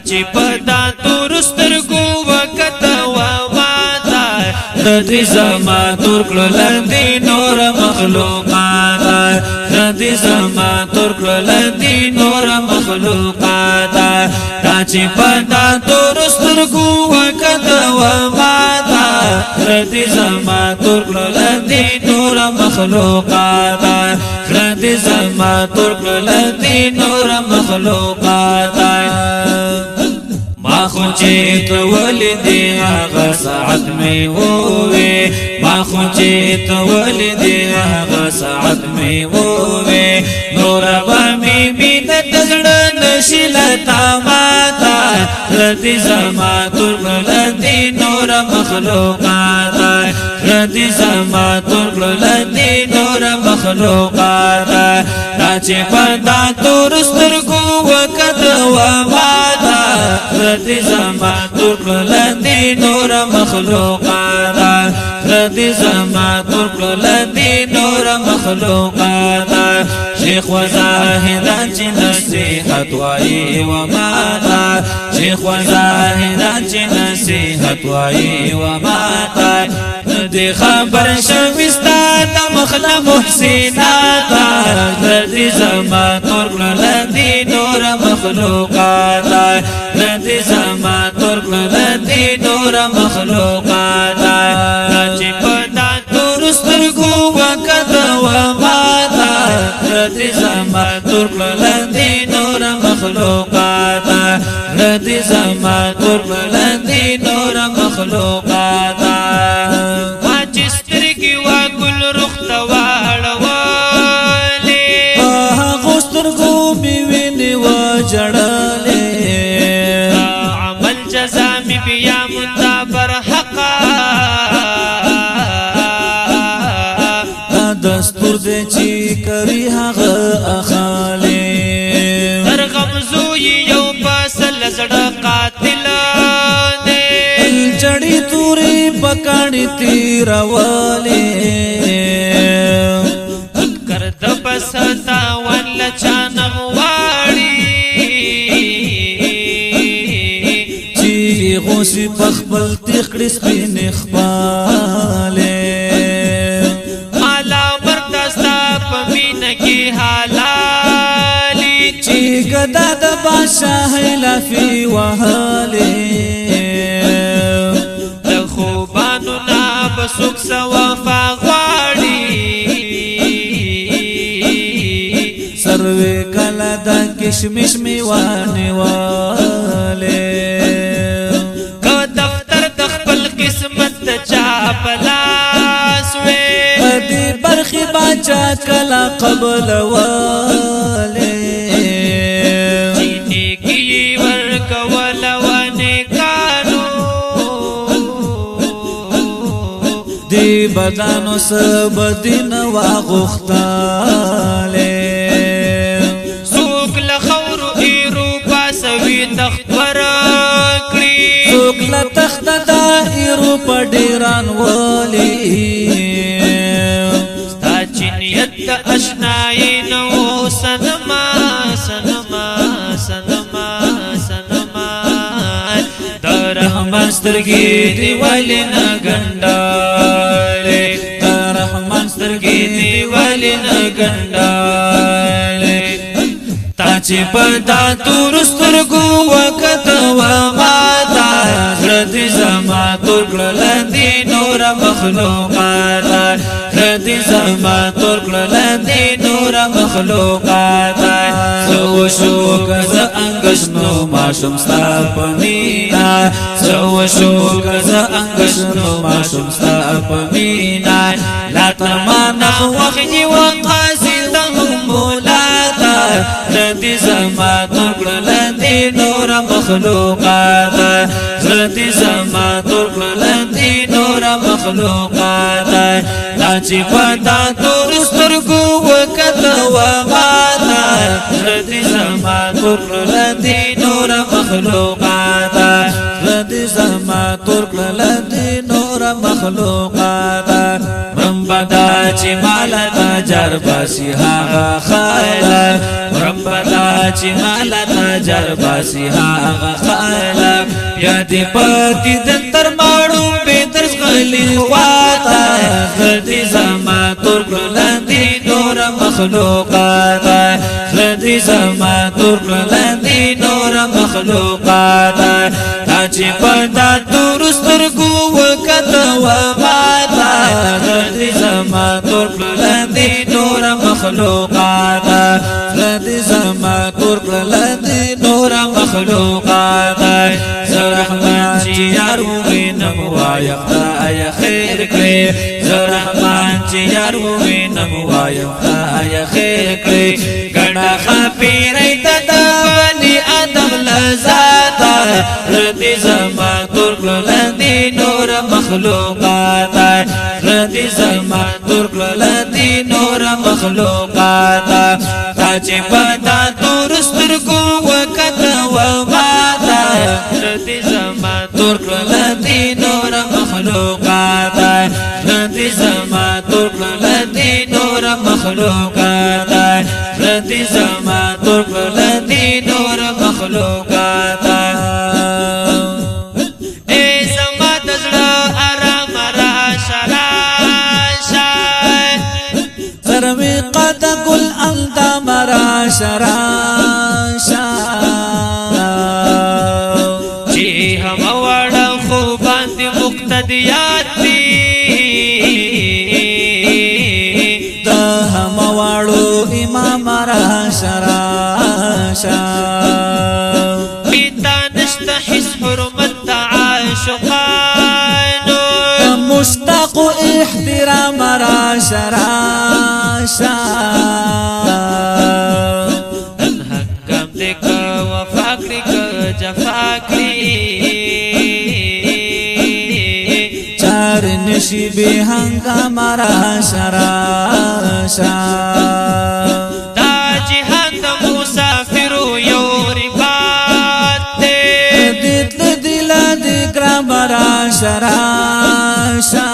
چې پدا تور سترګو وکته و ماتا ردی زما تور کړل دی نور مخلوقات ردی زما تور کړل دی نور مخلوقات چې پدا تور سترګو وکته و ماتا ردی زما تور کړل دی نور مخلوقات ردی زما تور کړل دی نور مخلوقات ما خو چې ته ولدې هغه ساعت مې ووې ما خو چې ته ولدې هغه ساعت مې ووې نور به مې مینه د زړه نشي له تا ماته ردي زما تور کړل دي نور مخلوقات ردي زما تور کړل دي نور مخلوقات دا چې پدا تور سترګو وکته و ماته ردی زما تور کړل دی نور مخلوقات ردی زما تور کړل دی نور مخلوقات شیخ وزاهدان چې نصیحت وایي و ماتا شیخ وزاهدان چې نصیحت وایي و ماتا دی خبر شوستا د مخله محسنات ردی زما تور کړل دی نور مخلوقات ردی زما تور کړل دی نور مخلوقات چې پدا تور سترګو وکته و ماتا ردی زما تور کړل دی نور مخلوقات ردی زما تور کړل دی نور مخلوقات ما چې سترګې وا ګل رخ ته واړولې هغو سترګو مې وینې وجړلې عمل جزا مې بیا منده برحقه دستور دې چې کوي هغه اخالې تر غمزوی یو پسل زړه قاتل دې جړې تورې پکاڼې تیرولې کرد بستا ول چانم واړي چې غوسي پخپل تخړې سپینې خپالې گدا د بادشاہ لفی وهاله د خوبانو نا بسوک سوفا غواړي سروي کلا د کشمش میوانه والے کو دفتر د خپل قسمت د چا پلاس وې دې برخي باچا کلا قبل والے دی بدانو سب دین واغختاله سوک لخور ایرو پاسوی تخت ورکړي سوک لتخت دا ایرو پډیران ولی ستا چنیت اشنای نو سنما سنما سنما سنما رحمان سترګې دی ولی نه ګنډالې رحمان سترګې دی ولی نه ګنډالې تا چې پدا تور سترګو وکته و ماتا ردی زما تور کړل دی نور مخلوقات ردی زما تور کړل دی نور مخلوقات سو شو کز انګشنو ماشوم ستا پمینا سو شو کز انګشنو ماشوم ستا پمینا لا تمنا وخني وقاصد مولاتا ردی زما تور کړل دی نور مخلوقات ردی زما تور کړل دی نور مخلوقات لا چې پدا تور سترګو وکته و ماتا ردی زما تور کړل دی نور مخلوقات ردی زما تور کړل دی نور مخلوقات رمبدا چی مالا تجر باسی هاغا خالق رمبدا چی مالا تجر باسی هاغا خالق بیادی پاتی دنتر مارو بیدرس غلی خواتا خردی زما ترک لندی نور مخلوقاتا خردی زما ترک لندی نور مخلوقاتا تاچی پتا تورستر گو وکتا وماتا خردی زما ترک لندی نور مخلوقاتا خردی زما ترک لندی نور مخلوقاتا زرحمان چی یارو وینم وایم خدای خیر کړي زرحمان چی یارو وینم وایم خدای خیر کړي ګڼه خپیرې ته د بني ادم لذاتا ردی زما ترک لندی نور مخلوقاتا ردی زما ترک لندی نور مخلوقاتا تاچ پتا تورستر کو وکتا وماتا ردی زما ترک لندی نور مخلوقاتا ردی زما ترک لندی نور مخلوقاتا ردی زما ترک لندی نور مخلوقاتا اے زما دزړه آرام راشه راشه زرمی قد گل انت مراشه راشه چی هم وړ خو باندې مقتدیات دي د هم وړو امام راشه راشه بیتا نشته حس حرمت عاشقانو مشتاق احترام راشه راشه حکم دک وفا کړی ک جفا کړی چار نشی به هنگام راشه راشه دا جهان د مسافرو یو رباط دی دل دل د ګرام راشه راشه